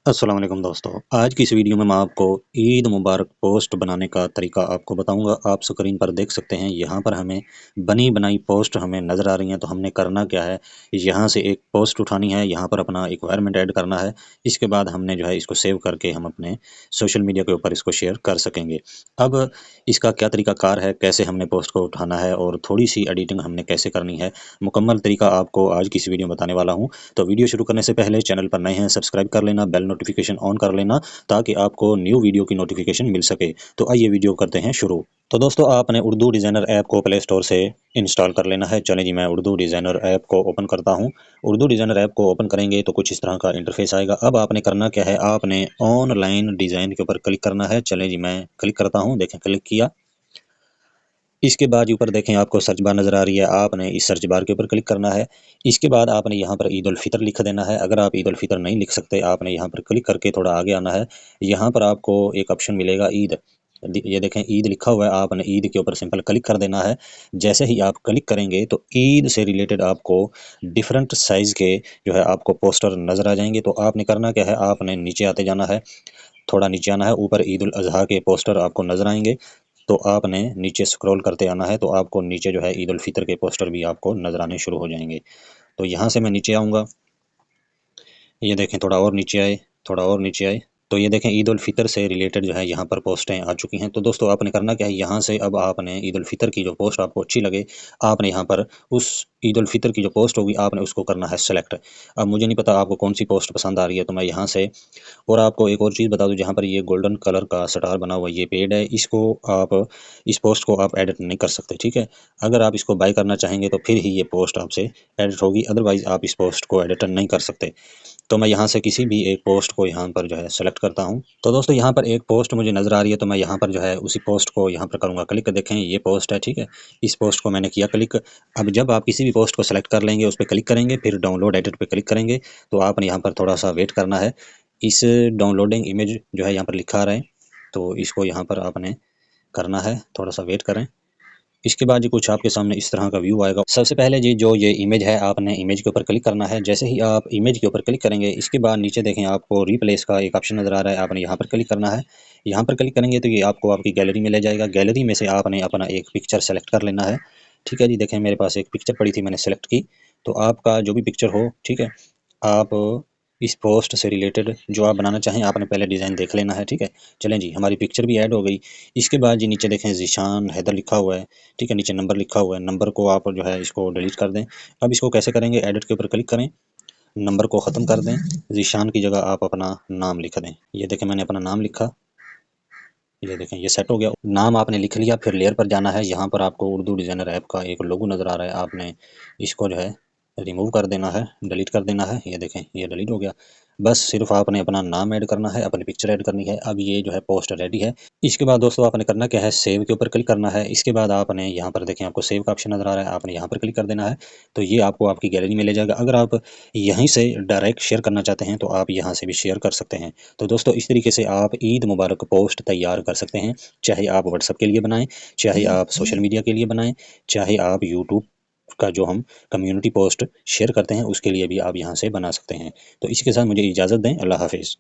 अस्सलाम वालेकुम दोस्तों। आज की इस वीडियो में मैं आपको ईद मुबारक पोस्ट बनाने का तरीका आपको बताऊंगा। आप स्क्रीन पर देख सकते हैं, यहाँ पर हमें बनी बनाई पोस्ट हमें नज़र आ रही हैं। तो हमने करना क्या है, यहाँ से एक पोस्ट उठानी है, यहाँ पर अपना रिक्वायरमेंट ऐड करना है। इसके बाद हमने जो है इसको सेव करके हम अपने सोशल मीडिया के ऊपर इसको शेयर कर सकेंगे। अब इसका क्या तरीकाकार है, कैसे हमने पोस्ट को उठाना है और थोड़ी सी एडिटिंग हमने कैसे करनी है, मुकम्मल तरीका आपको आज की इस वीडियो में बताने वाला हूँ। तो वीडियो शुरू करने से पहले चैनल पर नए हैं सब्सक्राइब कर लेना, बेल नोटिफिकेशन ऑन कर लेना ताकि आपको न्यू वीडियो की नोटिफिकेशन मिल सके। तो आइए वीडियो करते हैं शुरू। तो दोस्तों, आपने उर्दू डिज़ाइनर ऐप को प्ले स्टोर से इंस्टॉल कर लेना है। चलें जी, मैं उर्दू डिज़ाइनर ऐप को ओपन करता हूं। उर्दू डिज़ाइनर ऐप को ओपन करेंगे तो कुछ इस तरह का इंटरफेस आएगा। अब आपने करना क्या है, आपने ऑनलाइन डिज़ाइन के ऊपर क्लिक करना है। चलें जी, मैं क्लिक करता हूँ। देखें, क्लिक किया। इसके बाद ऊपर देखें आपको सर्च बार नज़र आ रही है, आपने इस सर्च बार के ऊपर क्लिक करना है। इसके बाद आपने यहाँ पर ईद उल फितर लिख देना है। अगर आप ईद उल फितर नहीं लिख सकते, आपने यहाँ पर क्लिक करके थोड़ा आगे आना है। यहाँ पर आपको एक ऑप्शन मिलेगा ईद। ये देखें ईद लिखा हुआ है, आपने ईद के ऊपर सिंपल क्लिक कर देना है। जैसे ही आप क्लिक करेंगे तो ईद से रिलेटेड आपको डिफरेंट साइज़ के जो है आपको पोस्टर नज़र आ जाएंगे। तो आपने करना क्या है, आपने नीचे आते जाना है, थोड़ा नीचे आना है। ऊपर ईद उल अज़हा के पोस्टर आपको नज़र आएंगे। तो आपने नीचे स्क्रॉल करते आना है, तो आपको नीचे जो है ईद उल फितर के पोस्टर भी आपको नज़र आने शुरू हो जाएंगे। तो यहाँ से मैं नीचे आऊँगा। ये देखें, थोड़ा और नीचे आए, थोड़ा और नीचे आए। तो ये देखें ईद उल फितर से रिलेटेड जो है यहाँ पर पोस्टें आ चुकी हैं। तो दोस्तों, आपने करना क्या है, यहाँ से अब आपने ईद उल फितर की जो पोस्ट आपको अच्छी लगे, आपने यहाँ पर उस ईद उल फितर की जो पोस्ट होगी आपने उसको करना है सेलेक्ट। अब मुझे नहीं पता आपको कौन सी पोस्ट पसंद आ रही है, तो मैं यहाँ से, और आपको एक और चीज़ बता दूं, जहाँ पर ये गोल्डन कलर का स्टार बना हुआ ये पेड है, इसको आप, इस पोस्ट को आप एडिट नहीं कर सकते, ठीक है। अगर आप इसको बाय करना चाहेंगे तो फिर ही ये पोस्ट आपसे एडिट होगी, अदरवाइज़ आप इस पोस्ट को एडिट नहीं कर सकते। तो मैं यहाँ से किसी भी एक पोस्ट को यहाँ पर जो है सेलेक्ट करता हूँ। तो दोस्तों, यहाँ पर एक पोस्ट मुझे नज़र आ रही है, तो मैं यहाँ पर जो है उसी पोस्ट को यहाँ पर करूँगा क्लिक। देखें, ये पोस्ट है, ठीक है। इस पोस्ट को मैंने किया क्लिक। अब जब आप किसी भी पोस्ट को सेलेक्ट कर लेंगे, उस पर क्लिक करेंगे, फिर डाउनलोड एडिट पे क्लिक करेंगे, तो आपने यहाँ पर थोड़ा सा वेट करना है। इस डाउनलोडिंग इमेज जो है यहाँ पर लिखा आ रहा है, तो इसको यहाँ पर आपने करना है, थोड़ा सा वेट करें। इसके बाद जी कुछ आपके सामने इस तरह का व्यू आएगा। सबसे पहले जी जो ये इमेज है, आपने इमेज के ऊपर क्लिक करना है। जैसे ही आप इमेज के ऊपर क्लिक करेंगे, इसके बाद नीचे देखें आपको रिप्लेस का एक ऑप्शन नज़र आ रहा है, आपने यहाँ पर क्लिक करना है। यहाँ पर क्लिक करेंगे तो ये आपको आपकी गैलरी में ले जाएगा। गैलरी में से आपने अपना एक पिक्चर सेलेक्ट कर लेना है, ठीक है जी। देखें, मेरे पास एक पिक्चर पड़ी थी, मैंने सेलेक्ट की। तो आपका जो भी पिक्चर हो, ठीक है, आप इस पोस्ट से रिलेटेड जो आप बनाना चाहें, आपने पहले डिज़ाइन देख लेना है, ठीक है। चलें जी, हमारी पिक्चर भी ऐड हो गई। इसके बाद जी नीचे देखें ज़ीशान हैदर लिखा हुआ है, ठीक है, नीचे नंबर लिखा हुआ है। नंबर को आप जो है इसको डिलीट कर दें। अब इसको कैसे करेंगे, एडिट के ऊपर क्लिक करें, नंबर को ख़त्म कर दें, ज़ीशान की जगह आप अपना नाम लिख दें। ये देखें, मैंने अपना नाम लिखा। ये देखें, ये सेट हो गया। नाम आपने लिख लिया, फिर लेयर पर जाना है। यहाँ पर आपको उर्दू डिज़ाइनर ऐप का एक लोगो नज़र आ रहा है, आपने इसको जो है रिमूव कर देना है, डिलीट कर देना है। ये देखें, ये डिलीट हो गया। बस सिर्फ आपने अपना नाम ऐड करना है, अपनी पिक्चर ऐड करनी है। अब ये जो है पोस्ट रेडी है। इसके बाद दोस्तों, आपने करना क्या है, सेव के ऊपर क्लिक करना है। इसके बाद आपने यहाँ पर देखें, आपको सेव का ऑप्शन नज़र आ रहा है, आपने यहाँ पर क्लिक कर देना है। तो ये आपको आपकी गैलरी में ले जाएगा। अगर आप यहीं से डायरेक्ट शेयर करना चाहते हैं तो आप यहाँ से भी शेयर कर सकते हैं। तो दोस्तों, इस तरीके से आप ईद मुबारक पोस्ट तैयार कर सकते हैं। चाहे आप व्हाट्सएप के लिए बनाएं, चाहे आप सोशल मीडिया के लिए बनाएं, चाहे आप यूट्यूब का जो हम कम्युनिटी पोस्ट शेयर करते हैं उसके लिए भी आप यहाँ से बना सकते हैं। तो इसके साथ मुझे इजाज़त दें। अल्लाह हाफिज़।